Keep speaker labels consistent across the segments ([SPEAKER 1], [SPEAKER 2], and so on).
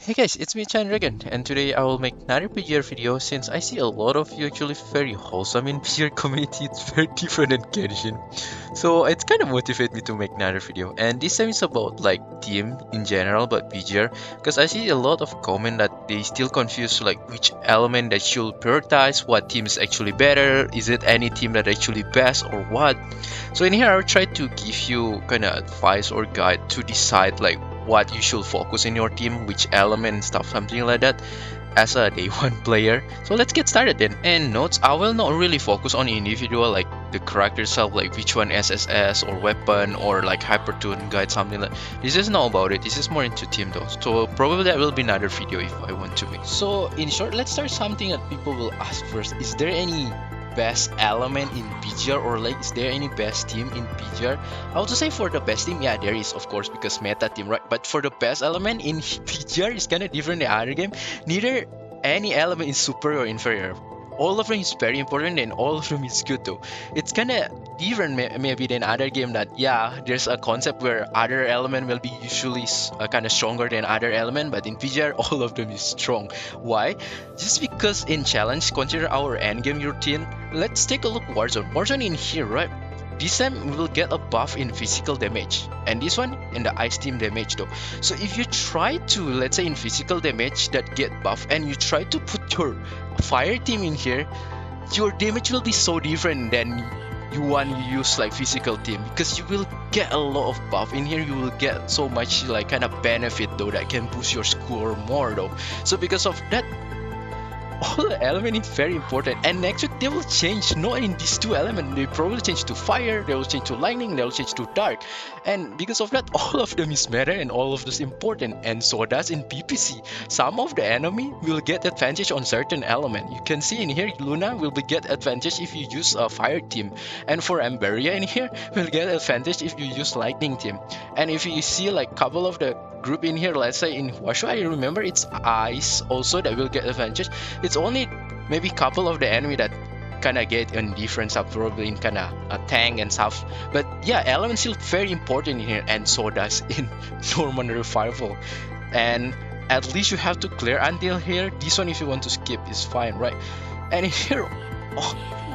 [SPEAKER 1] Hey guys, it's me Chandragan, and today I will make another PGR video since I see a lot of you actually very wholesome in PGR community. It's very different than Genshin. So it's kind of motivated me to make another video. And this time it's about like team in general, but PGR. Because I see a lot of comment that they still confused like which element that should prioritize, what team is actually better, is it any team that actually best or what. So in here I'll try to give you kind of advice or guide to decide like what you should focus in your team, which element and stuff, something like that, as a day one player. So let's get started then. And notes, I will not really focus on individual like the character itself, like which one SSS or weapon or like hypertune guide, something like this is not about it. This is more into team though. So probably that will be another video if I want to make. So in short, let's start something that people will ask first. Is there any best element in PGR, or like is there any best team in PGR? I would say for the best team, yeah, there is of course because meta team, right? But for the best element in PGR is kind of different than other game. Neither any element is superior or inferior. All of them is very important and all of them is good though. It's kind of different maybe than other game that yeah, there's a concept where other element will be usually kind of stronger than other element, but in PGR all of them is strong. Why? Just because in challenge, consider our end game routine. Let's take a look Warzone. Warzone in here, right? This time we will get a buff in physical damage, and this one in the ice team damage though. So if you try to, let's say in physical damage that get buff, and you try to put your fire team in here, your damage will be so different than you want to use like physical team, because you will get a lot of buff in here. You will get so much like kind of benefit though that can boost your score more though. So because of that, all the element is very important, and next week they will change not in these two elements. They probably change to fire, they will change to lightning, they will change to dark, and because of that all of them is matter and all of this important. And so does in PPC, some of the enemy will get advantage on certain element. You can see in here Luna will be get advantage if you use a fire team, and for Amberia in here will get advantage if you use lightning team. And if you see like couple of the group in here, let's say in Washu, I remember it's ice also that will get advantage. It's only maybe couple of the enemy that kind of get a different stuff, probably in kind of a tank and stuff. But yeah, elements still very important in here, and so does in normal revival. And at least you have to clear until here. This one if you want to skip is fine, right? And in here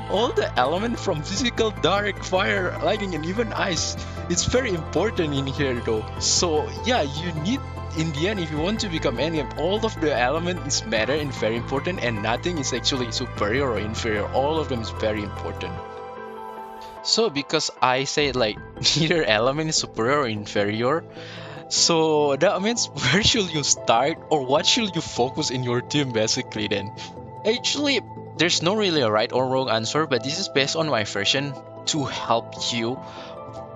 [SPEAKER 1] all the element from physical, dark, fire, lightning, and even ice, it's very important in here though. So yeah, you need, in the end, if you want to become any, all of the element is matter and very important, and nothing is actually superior or inferior. All of them is very important. So because I say like neither element is superior or inferior, so that means where should you start or what should you focus in your team basically then? Actually, there's no really a right or wrong answer, but this is based on my version to help you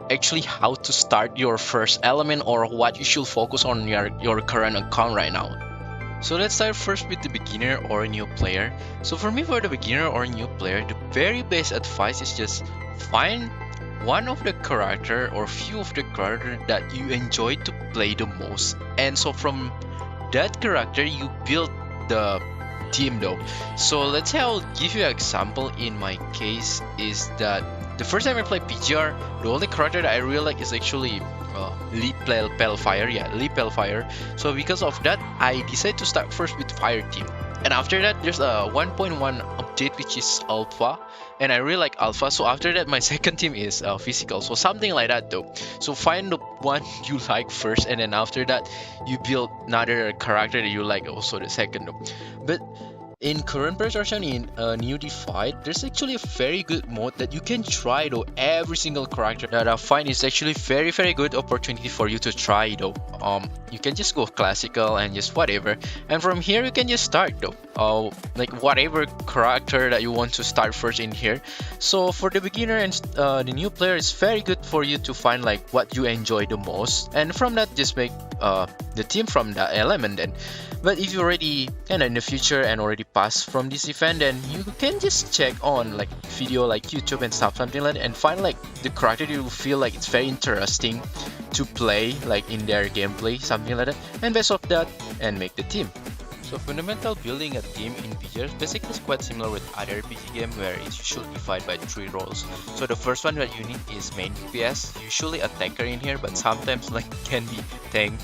[SPEAKER 1] actually how to start your first element or what you should focus on your current account right now. So let's start first with the beginner or a new player. So for me, for the beginner or new player, the very best advice is just find one of the character or few of the character that you enjoy to play the most, and so from that character you build the team though. So let's say I'll give you an example. In my case is that the first time I played PGR, the only character that I really like is actually Lee Pelfire. Yeah, Lee Pelfire. So because of that, I decided to start first with fire team. And after that, there's a 1.1 update which is alpha, and I really like alpha. So after that, my second team is physical. So something like that though. So find the one you like first, and then after that, you build another character that you like also the second though. But in current version in New Divide, there's actually a very good mode that you can try though. Every single character that I find is actually very good opportunity for you to try though. You can just go classical and just whatever, and from here you can just start though. Like whatever character that you want to start first in here. So for the beginner and the new player, it's very good for you to find like what you enjoy the most, and from that just make the team from that element then. But if you already kind of in the future and already passed from this event, then you can just check on like video like YouTube and stuff, something like that, and find like the character you feel like it's very interesting to play like in their gameplay, something like that, and based off that and make the team. So fundamental building a team in PGR basically is quite similar with other RPG game where it's usually divided by 3 roles. So the first one that you need is main DPS, usually attacker in here, but sometimes like can be tank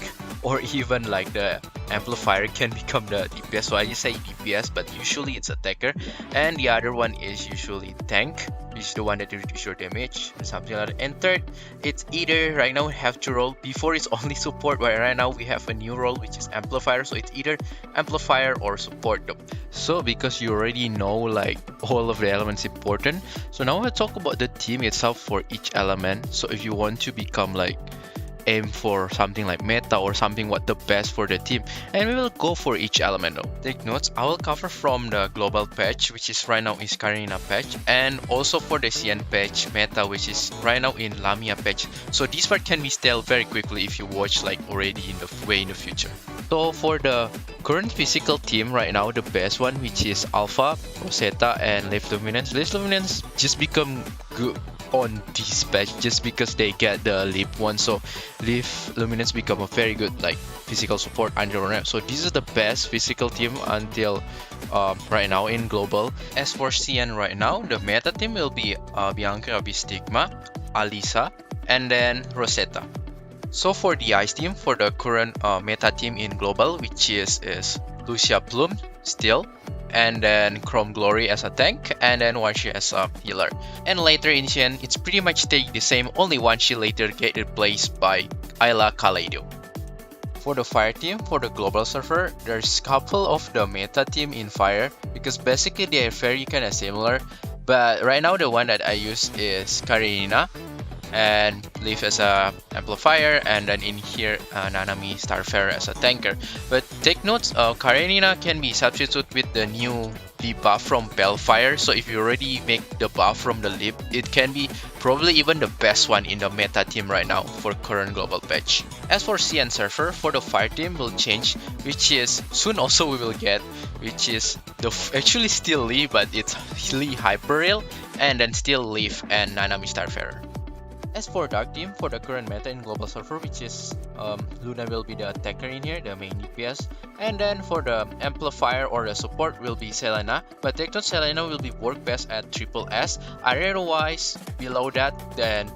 [SPEAKER 1] or even like the amplifier can become the DPS. So I just say DPS, but usually it's attacker, and the other one is usually tank, which is the one that reduces your damage or something like that. And third, it's either right now we have two role. Before it's only support, but right now we have a new role which is amplifier. So it's either amplifier or support though. So because you already know like all of the elements important, so now we'll talk about the team itself for each element. So if you want to become like aim for something like meta or something what the best for the team, and we will go for each element though. Take notes, I will cover from the global patch, which is right now is Karenina patch, and also for the CN patch meta, which is right now in Lamia patch. So this part can be stale very quickly if you watch like already in the way in the future. So for the current physical team right now, the best one, which is Alpha, Rosetta, and Leaf Luminance. Leaf Luminance just become good on this patch just because they get the leap one. So Leaf Luminance become a very good like physical support until right now. So this is the best physical team until right now in global. As for CN right now, the meta team will be Bianca, Stigma, Alisa, and then Rosetta. So for the Ice team, for the current meta team in global, which is Lucia Plume still, and then Chrome Glory as a tank, and then Wanshi as a healer. And later in Shen, it's pretty much staying the same, only Wanshi later get replaced by Ayla Kaleido. For the Fire team, for the global server, there's couple of the meta team in Fire, because basically they are very kind of similar, but right now the one that I use is Karenina, and Leaf as a amplifier, and then in here Nanami Starfarer as a tanker. But take notes, Karenina can be substituted with the new debuff from Bellfire. So if you already make the buff from the leap, it can be probably even the best one in the meta team right now for current global patch. As for CN server, for the Fire team will change, which is soon also we will get, which is the actually still Lee, but it's Lee Hyperrail, and then still Leaf and Nanami Starfarer. As for Dark team, for the current meta in global server, which is Luna will be the attacker in here, the main DPS, and then for the amplifier or the support will be Selena, but take note, Selena will be work best at triple S. Otherwise, below that, then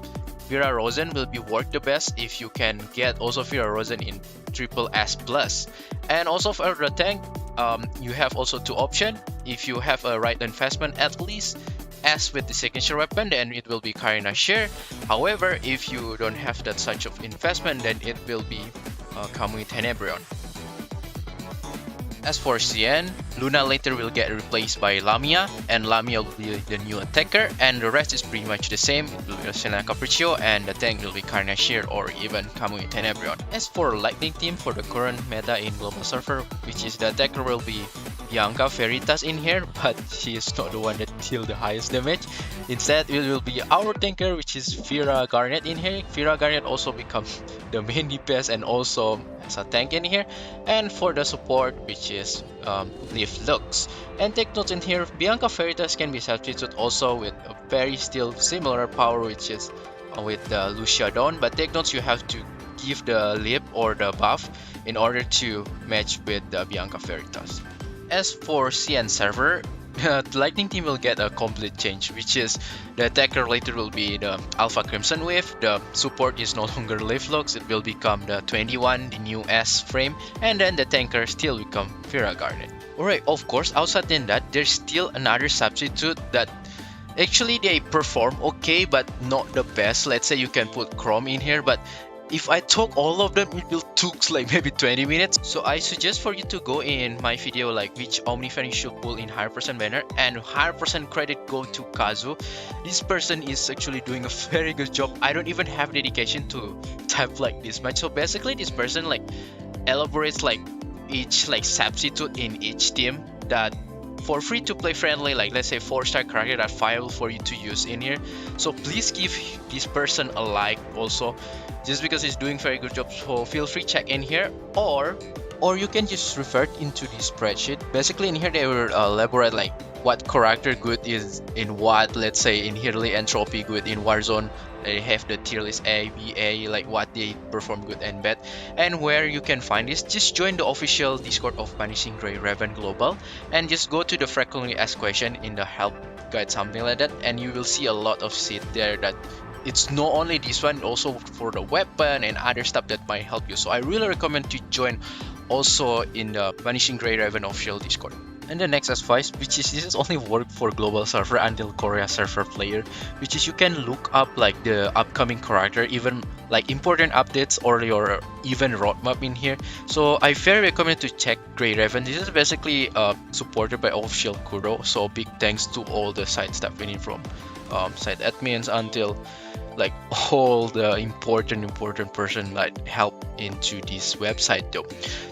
[SPEAKER 1] Vera Rosen will be work the best if you can get also Vera Rosen in triple S plus. And also for the tank, you have also two options. If you have a right investment at least as with the signature weapon, then it will be Karina Share. However, if you don't have that such of investment, then it will be Kamui Tenebrion. As for CN, Luna later will get replaced by Lamia, and Lamia will be the new attacker, and the rest is pretty much the same. It will be Selena Capriccio, and the tank will be Karina Shear or even Kamui Tenebrion. As for Lightning team, for the current meta in global server, which is the attacker will be Bianca Veritas in here, but she is not the one that deal the highest damage. Instead, it will be our tanker, which is Vera Garnet in here. Vera Garnet also becomes the main DPS and also as a tank in here. And for the support, which is Leaf Lux. And take notes in here, Bianca Veritas can be substituted also with a very still similar power, which is with the Lucia Dawn. But take notes, you have to give the lip or the buff in order to match with the Bianca Veritas. As for CN server, the Lightning team will get a complete change, which is the attacker later will be the Alpha Crimson Wave, the support is no longer Leaf Lux, it will become the 21, the new S frame, and then the tanker still become Vera Garnet. Alright, of course, outside than that, there's still another substitute that actually they perform okay, but not the best. Let's say you can put Chrome in here, but if I talk all of them, it will take like maybe 20 minutes. So I suggest for you to go in my video like which Omniframe you should pull in 100% banner, and 100% credit go to Kazu. This person is actually doing a very good job. I don't even have dedication to type like this much. So basically this person like elaborates like each like substitute in each team that for free to play friendly, like let's say 4-star character that viable for you to use in here. So please give this person a like also, just because he's doing very good job. So feel free check in here, or you can just refer into the spreadsheet. Basically in here they will elaborate like what character good is in what. Let's say in Hurley Entropy good in Warzone, they have the tier list A, B, A, like what they perform good and bad. And where you can find this, just join the official Discord of Punishing Grey Raven Global, and just go to the frequently asked question in the help guide, something like that, and you will see a lot of shit there that it's not only this one, also for the weapon and other stuff that might help you. So I really recommend to join also in the Vanishing Grey Raven official Discord. And the next advice, which is this is only work for global server until Korea server player, which is you can look up like the upcoming character, even like important updates or your event roadmap in here. So I very recommend to check Grey Raven. This is basically supported by official Kuro. So big thanks to all the site staff in from site admins until like all the important person like help into this website though.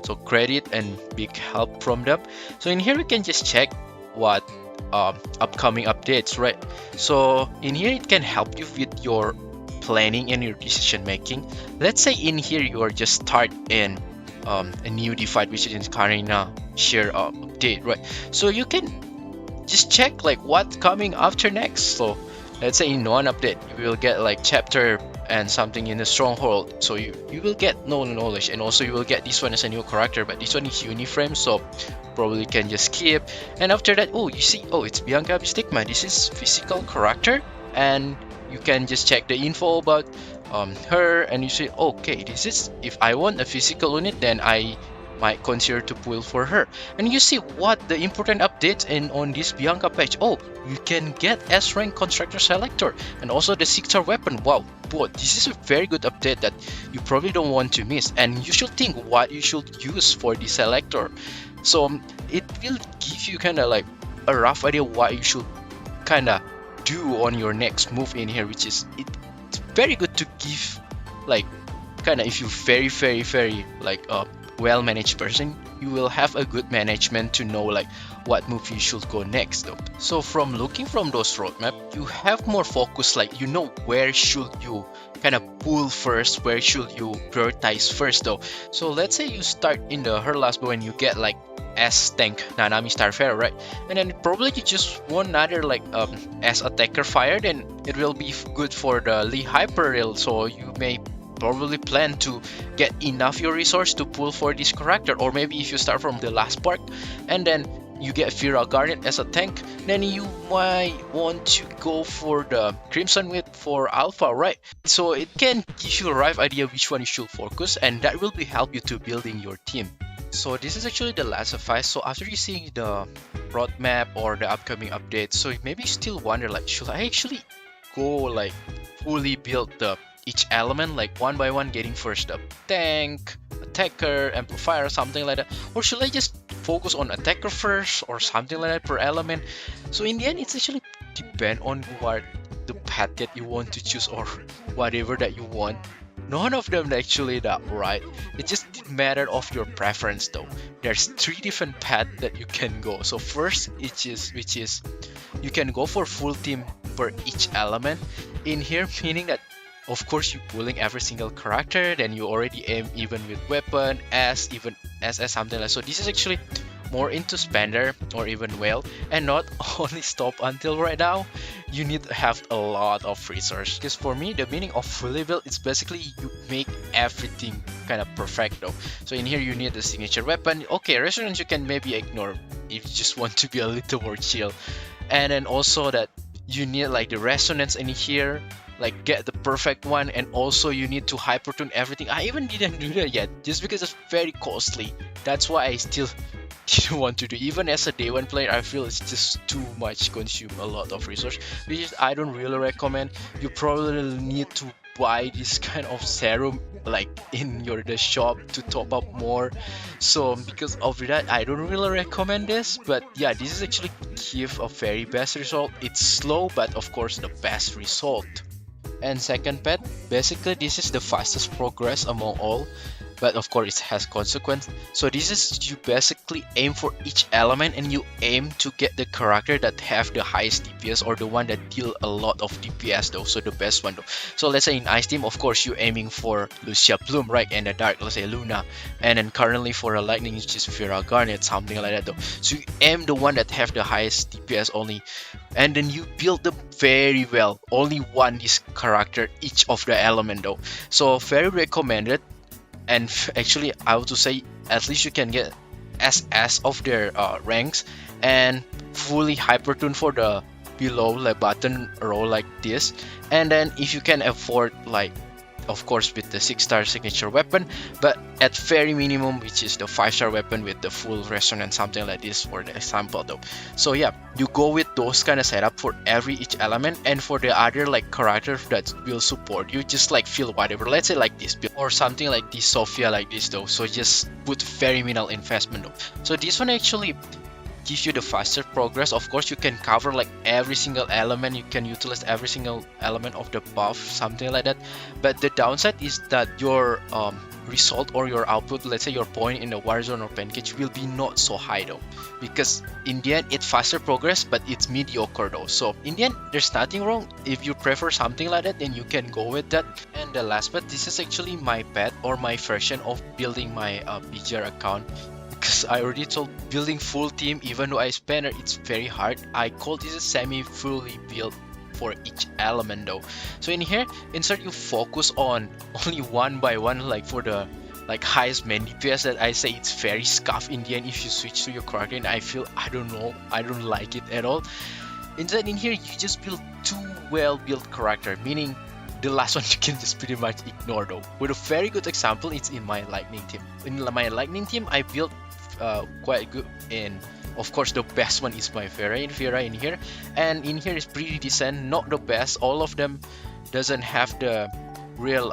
[SPEAKER 1] So credit and big help from them. So in here we can just check what upcoming updates, right? So in here it can help you with your planning and your decision making. Let's say in here you are just start in a new divide which is in Karina share update, right? So you can just check like what's coming after next. So let's say in one update you will get like chapter and something in the stronghold, so you will get no knowledge, and also you will get this one as a new character, but this one is Uniframe, so probably can just skip. And after that, oh, you see, oh, it's Bianca Stigma, this is physical character, and you can just check the info about her, and you say, okay, this is, if I want a physical unit, then I might consider to pull for her. And you see what the important updates in on this Bianca page. Oh, you can get S rank constructor selector and also the 6-star weapon. Wow, boy, this is a very good update that you probably don't want to miss, and you should think what you should use for the selector. So it will give you kind of like a rough idea what you should kind of do on your next move in here, which is it's very good to give like kind of, if you very like well managed person, you will have a good management to know like what move you should go next though. So from looking from those roadmap, you have more focus, like you know where should you kind of pull first, where should you prioritize first though. So let's say you start in the her last bow and you get like S tank Nanami Starfarer, right? And then probably you just want another like S attacker fire, then it will be good for the Lee Hyper Rail. So you may probably plan to get enough your resource to pull for this character, or maybe if you start from the last part and then you get Fira Garnet as a tank, then you might want to go for the Crimson Wit for Alpha, right? So it can give you a rough idea which one you should focus, and that will be help you to building your team. So this is actually the last advice. So after you see the roadmap or the upcoming updates, so maybe you still wonder like, should I actually go like fully build the each element like one by one, getting first a tank, attacker, amplifier, something like that, or should I just focus on attacker first or something like that per element? So in the end, it's actually depend on what the path that you want to choose or whatever that you want. None of them actually that right. It just matter of your preference though. There's 3 different paths that you can go. So first, which is you can go for full team per each element in here, meaning that of course you pulling every single character, then you already aim even with weapon, S, even SS, something like. So this is actually more into spender or even whale, and not only stop until right now. You need to have a lot of resource, because for me the meaning of fully built is basically you make everything kind of perfect though. So in here you need the signature weapon. Okay, resonance you can maybe ignore if you just want to be a little more chill, and then also that you need like the resonance in here, like get the perfect one, and also you need to hypertune everything. I even didn't do that yet just because it's very costly. That's why I still didn't want to do. Even as a day one player, I feel it's just too much, consume a lot of resource, which is I don't really recommend. You probably need to buy this kind of serum like in the shop to top up more. So because of that, I don't really recommend this, but yeah, this is actually give a very best result. It's slow, but of course the best result. And second pet, basically this is the fastest progress among all, but of course it has consequence. So this is you basically aim for each element, and you aim to get the character that have the highest DPS or the one that deal a lot of DPS though, so the best one though. So let's say in Ice Team, of course you aiming for Lucia Bloom, right? And the Dark, let's say Luna, and then currently for a Lightning it's just Vera Garnet, something like that though. So you aim the one that have the highest DPS only, and then you build them very well. Only one this character each of the element though, so very recommended. And actually I would say at least you can get SS of their ranks and fully hypertune for the below like button row like this. And then if you can afford, like, of course with the 6-star signature weapon, but at very minimum, which is the 5-star weapon with the full resonance, something like this for the example though. So yeah, you go with those kind of setup for each element, and for the other like character that will support you, just like feel whatever, let's say like this build or something like this Sophia like this though. So just put very minimal investment though. So this one actually gives you the faster progress. Of course you can cover like every single element, you can utilize every single element of the buff, something like that. But the downside is that your result or your output, let's say your point in the Warzone or Pancake, will be not so high though, because in the end it's faster progress but it's mediocre though. So in the end there's nothing wrong. If you prefer something like that, then you can go with that. And the last but this is actually my pet or my version of building my PGR account, because I already told building full team, even though I spent it, it's very hard. I call this a semi-fully built for each element though. So in here, instead you focus on only one by one, like for the like highest main DPS, that I say it's very scuffed in the end if you switch to your character, and I feel, I don't know, I don't like it at all. Instead in here you just build two well built character, meaning the last one you can just pretty much ignore though. With a very good example, it's in my lightning team. In my lightning team I built quite good, and of course the best one is my Vera in here, and in here is pretty decent, not the best. All of them doesn't have the real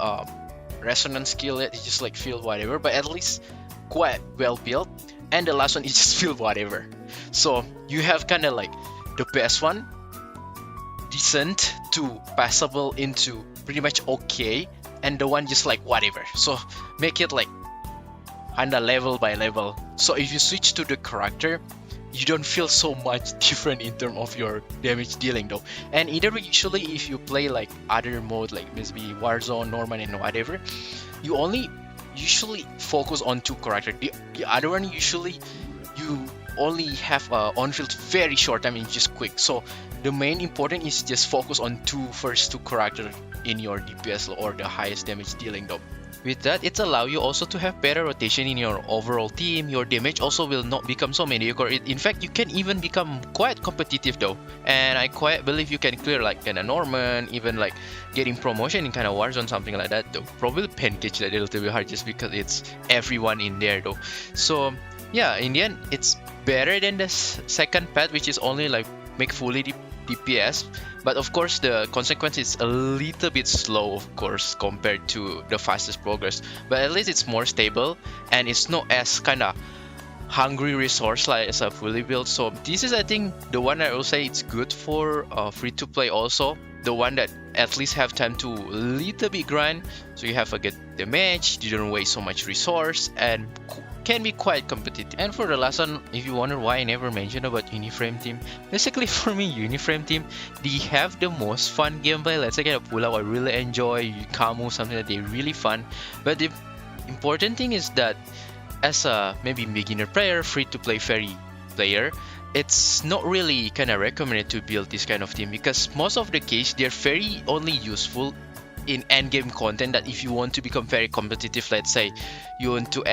[SPEAKER 1] resonance skill yet, it's just like feel whatever, but at least quite well built. And the last one is just feel whatever. So you have kind of like the best one, decent to passable into pretty much okay, and the one just like whatever. So make it like kinda level by level. So if you switch to the character, you don't feel so much different in terms of your damage dealing though. And either way, usually if you play like other mode like maybe Warzone, Norman and whatever, you only usually focus on two characters. The other one usually you only have on-field very short time and just quick. So the main important is just focus on first two characters in your DPS or the highest damage dealing though. With that, it allows you also to have better rotation in your overall team. Your damage also will not become so mediocre. In fact, you can even become quite competitive though. And I quite believe you can clear like kind of Norman, even like getting promotion in kind of Warzone, something like that though. Probably Pancake that a little bit hard just because it's everyone in there though. So yeah, in the end, it's better than the second path, which is only like make fully DPS. But of course the consequence is a little bit slow, of course, compared to the fastest progress, but at least it's more stable and it's not as kind of hungry resource like as a fully built. So this is, I think, the one I will say it's good for free to play also, the one that at least have time to little bit grind, so you have a good damage, you don't waste so much resource, and can be quite competitive. And for the last one, if you wonder why I never mentioned about Uniframe team, basically for me Uniframe team, they have the most fun gameplay. Let's say kind of pull out, I really enjoy Kamu, something that they really fun. But the important thing is that as a maybe beginner player, free to play fairy player, it's not really kind of recommended to build this kind of team, because most of the case they're very only useful in end game content. That if you want to become very competitive, let's say you want to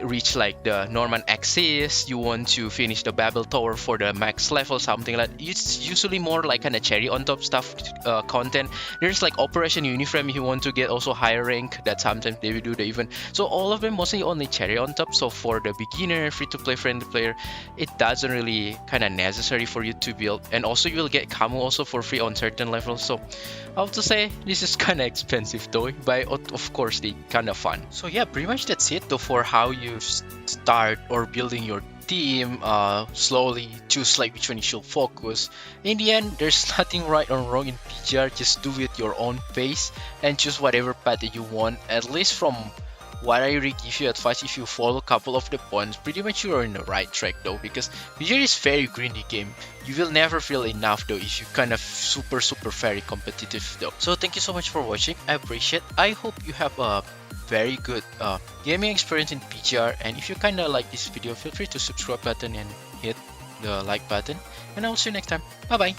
[SPEAKER 1] reach like the Norman Axis, you want to finish the Babel Tower for the max level, something like that. It's usually more like kind of cherry on top stuff content. There's like Operation Uniframe if you want to get also higher rank, that sometimes they will do the event. So all of them mostly only cherry on top. So for the beginner free to play friendly player, it doesn't really kind of necessary for you to build. And also you will get Kamu also for free on certain levels. So I have to say this is kind of expensive though, but of course they kind of fun. So yeah, pretty much that's it though for how you start or building your team. Slowly choose like which one you should focus. In the end, there's nothing right or wrong in PGR. Just do it your own pace and choose whatever path that you want. At least from what I really give you advice, if you follow a couple of the points, pretty much you are in the right track though, because PGR is very greedy game. You will never feel enough though if you kind of super very competitive though. So thank you so much for watching, I appreciate. I hope you have a very good gaming experience in PGR, and if you kind of like this video, feel free to subscribe button and hit the like button, and I will see you next time. Bye bye.